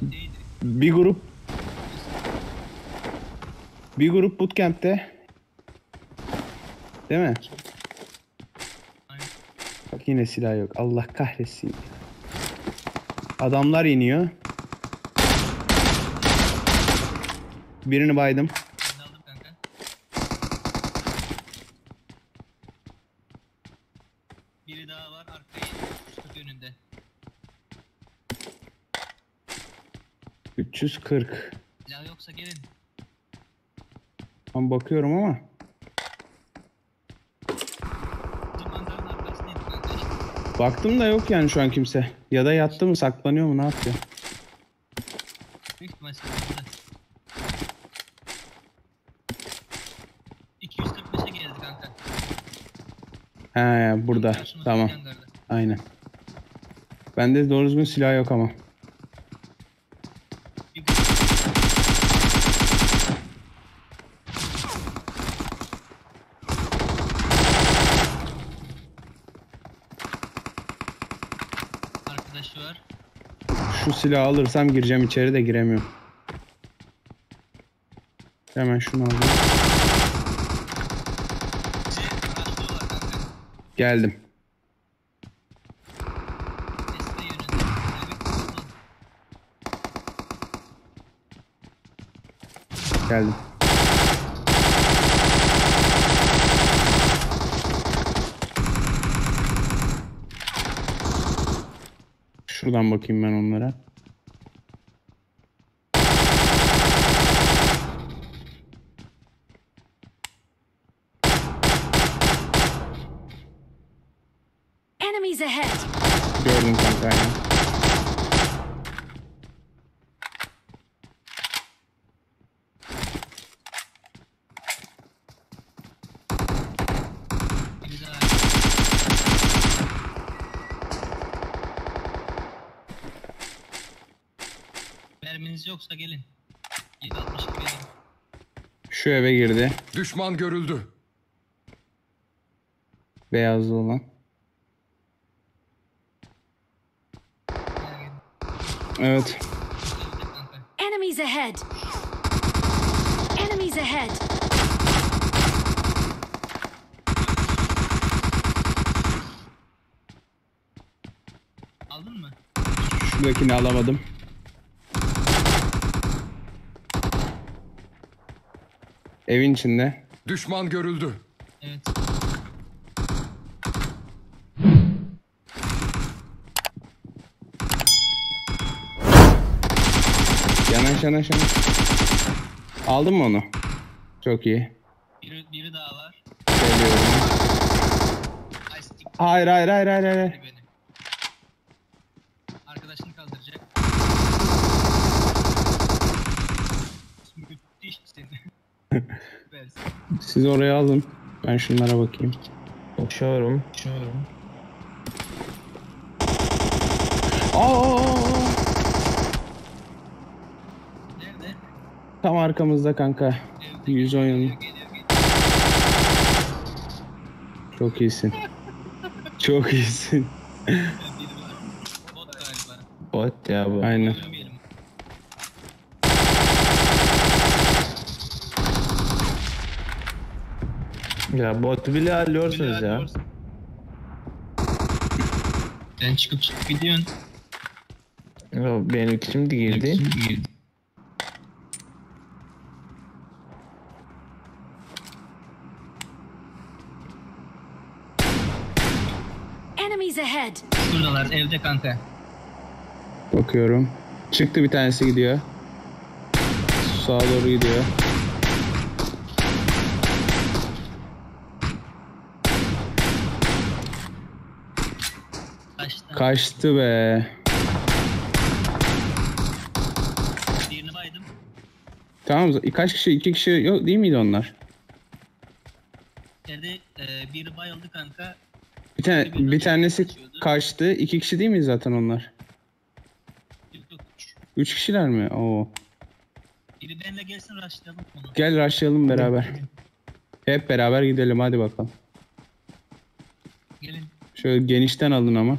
caddeydi. Bir grup bootcamp'te. Değil mi? Aynen. Bak yine silah yok. Allah kahretsin. Adamlar iniyor. Birini baydım. Ben de aldım kanka. Biri daha var arkayı üstlük yönünde. 340. Silah yoksa gelin. Ben bakıyorum ama. Bizim mangaranın arkasındaydı kanka işte. Baktım da yok yani şu an kimse. Ya da yattı mı, saklanıyor mu, ne yapıyor? Büyük ihtimal sıkıntı. 245'e geldi kanka. He burada. Karşımızdaki Tamam. hangarda. Aynen. Bende doğru düzgün silah yok ama. Bir arkadaşı var. Şu silahı alırsam gireceğim içeri de giremiyorum. Hemen şunu alayım. Bizi karşılıyorlar kanka. Geldim. Esre yönünde. Geldim. Şuradan bakayım ben onlara. Enemies ahead! Gördüm kanka aynen. Biri daha. Merminiz yoksa gelin. 7.62 gelin. Şu eve girdi. Düşman görüldü. Beyazlı olan. Gelin. Evet. Gelin kanka. Enemies ahead! Enemies ahead! Aldın mı? Şuradakini alamadım. Evin içinde. Düşman görüldü. Evet. Yanaş yanaş yanaş. Aldın mı onu? Çok iyi. Biri daha var. Geliyorum. Ay stick Hayır hayır hayır hayır hayır. beni. Arkadaşını kaldıracak. Müthiş seni. Versin. Siz oraya alın. Ben şunlara bakayım. Uçuyorum. Aa! Nerede? Tam arkamızda kanka. Evde. 110 yanı. Geliyor. Çok iyisin. Çok iyisin. Biri var. Bot galiba. Bot ya bu. Aynen. Ölmeyelim. Ya botu bile hallediyorsunuz ya. Sen çıkıp gidiyorsun. Ya benim şimdi girdi. Enemies ahead! Şuradalar evde kanka. Bakıyorum. Çıktı bir tanesi gidiyor. Sağa doğru gidiyor. Kaçtı. Kaçtı be. Birini baydım. Tamam kaç kişi? 2 kişi yok değil miydi onlar? İçeride biri bayıldı kanka. Bir tanesi kaçtı. 2 kişi değil mi zaten onlar? Yok. 3 kişiler mi? Oo. Biri benimle gelsin rushlayalım onu. Gel rushlayalım beraber. Hep beraber gidelim hadi bakalım. Gelin. Şöyle genişten alın ama.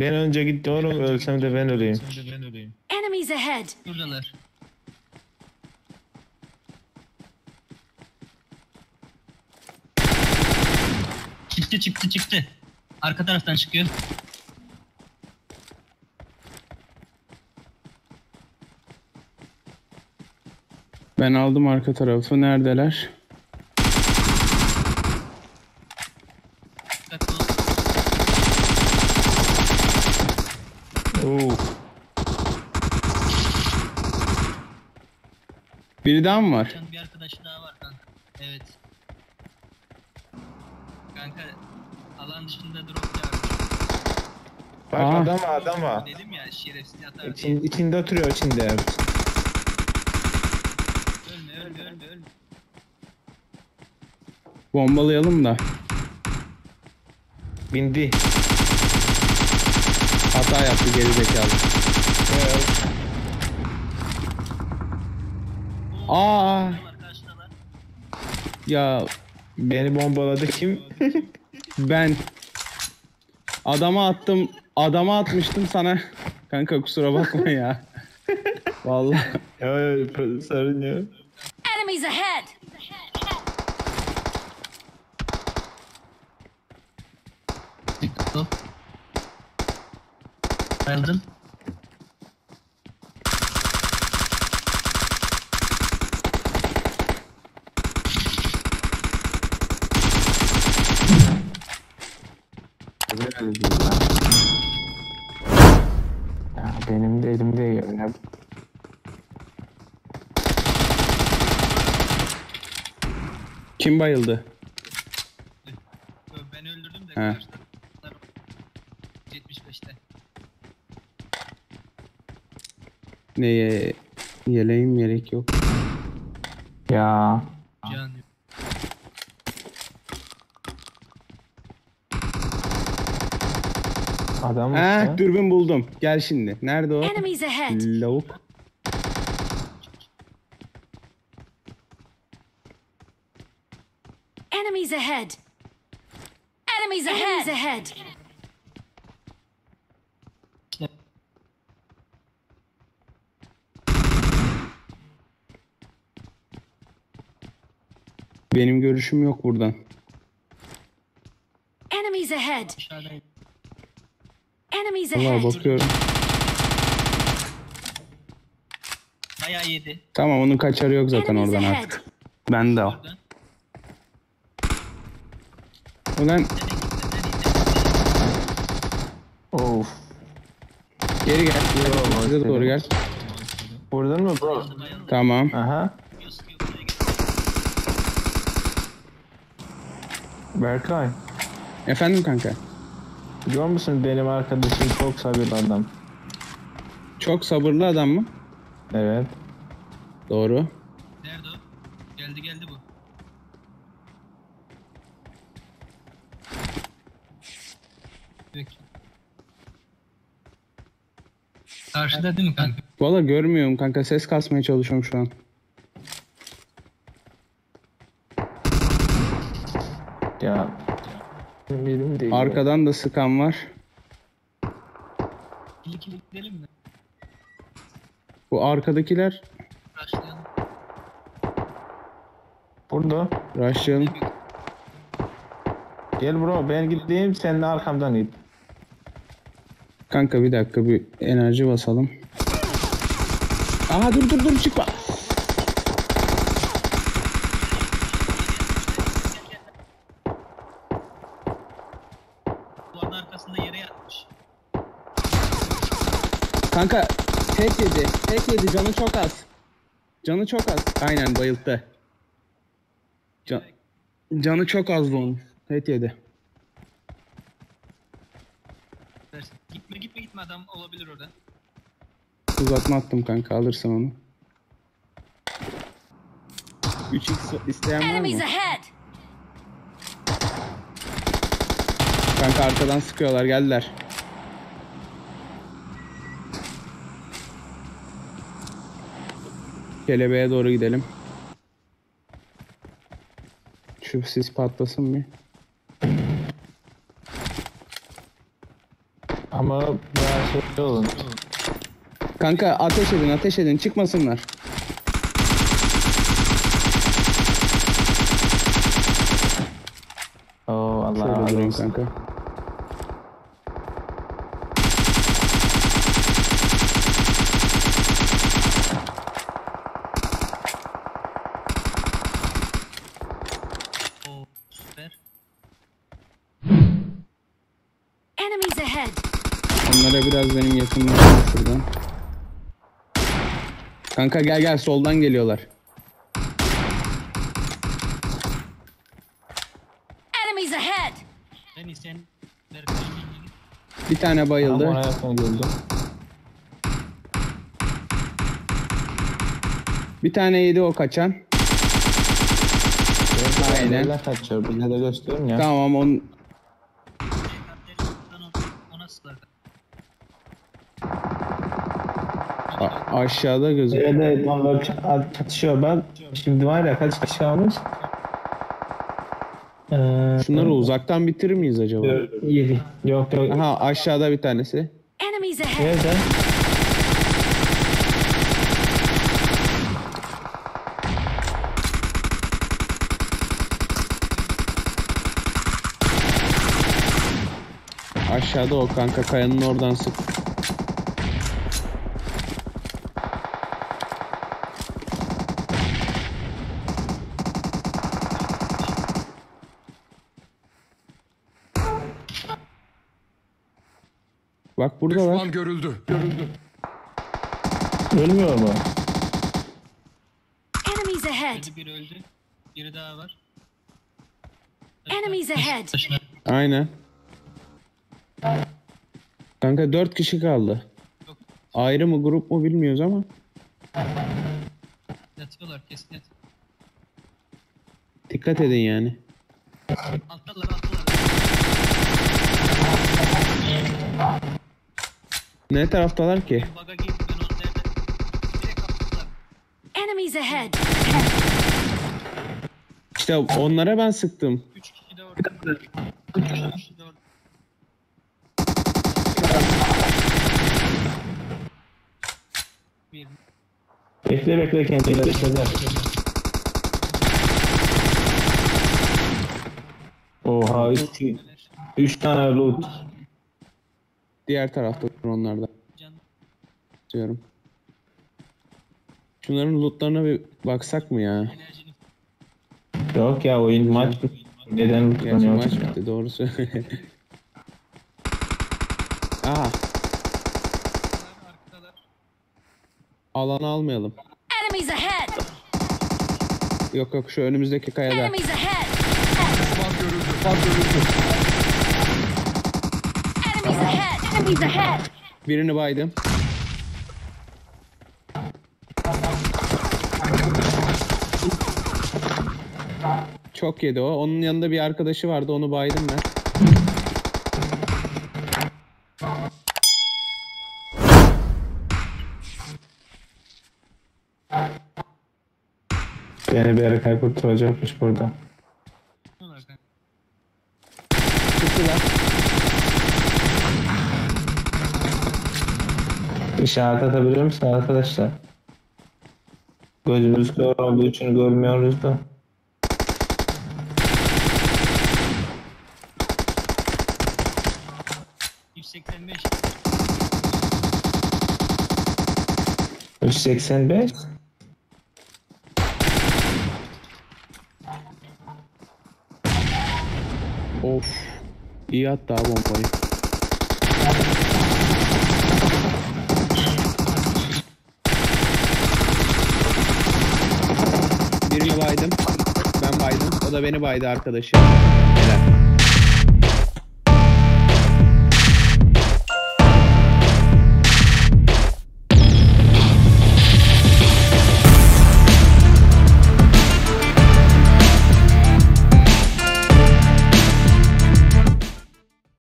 Ben önce gidiyorum, ölsem de ben öleyim. Enemies ahead! Buradalar. Çıktı. Arka taraftan çıkıyor. Ben aldım arka tarafı. Neredeler? Dikkatli ol. Oo. Biri daha mı var? Bir arkadaşı daha var kanka. Evet. Kanka alan dışında drop yarmış. Bak Aa. adam var. Dedim ya şerefsiz atar diye. İçinde oturuyor içinde. Ölme. Bombalayalım da. Bindi. Hata yaptı gerizekalı. Evet. Aa Karşıdalar. ya Beni bombaladı kim? ben adama atmıştım sana. Kanka kusura bakma ya. Vallahi Evet, sorun yok. Enemies ahead! Dikkatli ol. Bayıldım. Ya benim de elimde ya. kim bayıldı? Ben öldürdüm de He. karşıda 75'te. Neye yeleğim yelek yok. Ya. Can yok. Adam Ha mısın? dürbün buldum. Gel şimdi. Nerede o? Enemies ahead! Lavuk. Enemies ahead! Enemies ahead! Enemies ahead! Benim görüşüm yok buradan. Enemies ahead! Aşağıdayım. Enemies Vallahi ahead! bakıyorum. Bayağı yedi. Tamam onun kaçarı yok zaten Enemies oradan ahead! artık. Ben de o. Oradan. Ulan Of. geri gel. Bize doğru gel. Vurdun mu bro? Bayıldım. Tamam. Aha. Sıkıyor, buraya gel. Berkay. Efendim kanka. Biliyor musun benim arkadaşım çok sabırlı adam. Çok sabırlı adam mı? Evet. Doğru. Nerede o? Geldi bu. Peki. Karşıda değil mi kanka? Valla görmüyorum kanka. Ses kasmaya çalışıyorum şu an. Ya. Benim değil. Arkadan da sıkan var. İlk gidelim mi? Bu arkadakiler Başlayalım. Burada. rushlayalım. Gel bro, ben gideyim, sen de arkamdan git. Kanka bir dakika bir enerji basalım. Aha dur çıkma. Duvarın arkasında yere yatmış. Kanka tek yedi canı çok az. Canı çok az. Aynen bayılttı. Canı çok azdı onun. Tek yedi. Versin. Gitme adam olabilir orada. Uzatma attım kanka alırsın onu. 3x isteyen var Enemies mı? ahead! Kanka arkadan sıkıyorlar geldiler. Kelebeğe doğru gidelim. Şu sis patlasın bir. Ama biraz şey olun. Kanka ateş edin çıkmasınlar. Oo Allah Şöyle razı durayım olsun. kanka. Oo süper. Enemies ahead! Onlara biraz benim yakınım şuradan. Kanka gel soldan geliyorlar. Enemies ahead! Beni sen Berkay'ın ilgili. Bir tane Ama bayıldı. oraya son geldim. Bir tane yedi o kaçan. Aynen. Aynen. Kaçıyor. Bize de gösterin ya. Tamam Ona sıkar. aşağıda gözüküyor. Evet onlar çatışıyor. Ben şimdi var ya kaç kişi kalmış? Şunları uzaktan bitirir miyiz acaba? 7. Yok. Aha aşağıda bir tanesi. Enemies ahead! Nerede? Aşağıda o kanka kayanın oradan sık. Bak burada var. Düşman görüldü. Ölmüyor mu? Enemies ahead! Biri öldü. Biri daha var. Enemies ahead! Aynen. Kanka 4 kişi kaldı. Yok. Ayrı mı grup mu bilmiyoruz ama. Yatıyorlar kesin yat. Dikkat edin yani. Alttalar. Ne taraftalar ki? Baga giyip ben onu nerede? Direkt attılar. Enemies ahead! İşte onlara ben sıktım. 3 kişi de orada. 3 kişi de orada. Bir. Bekle kendileri bekle. Oha 3 tane loot. Diğer tarafta onlarda Can. diyorum. Şunların lootlarına bir baksak mı ya? Enerjini. Yok ya oyun maç neden Gerçi tutuyor? maç bitti doğru söyle. Aha Arkadalar. alanı almayalım. Enemies ahead! Yok şu önümüzdeki kayada. Enemies ahead! Düşman görüldü. Enemies ahead! Enemies ahead! Birini baydım. Çok yedi o. Onun yanında bir arkadaşı vardı onu baydım ben. Beni bir yere kurtaracakmış burada. Bunlar kanka. Çıktılar. İşaret atabilir misin arkadaşlar? Gözümüz kör olduğu için görmüyoruz da. %85. 385. Of. İyi attı ha bombayı. Birini baydım. Ben baydım. O da beni baydı arkadaşı. Helal.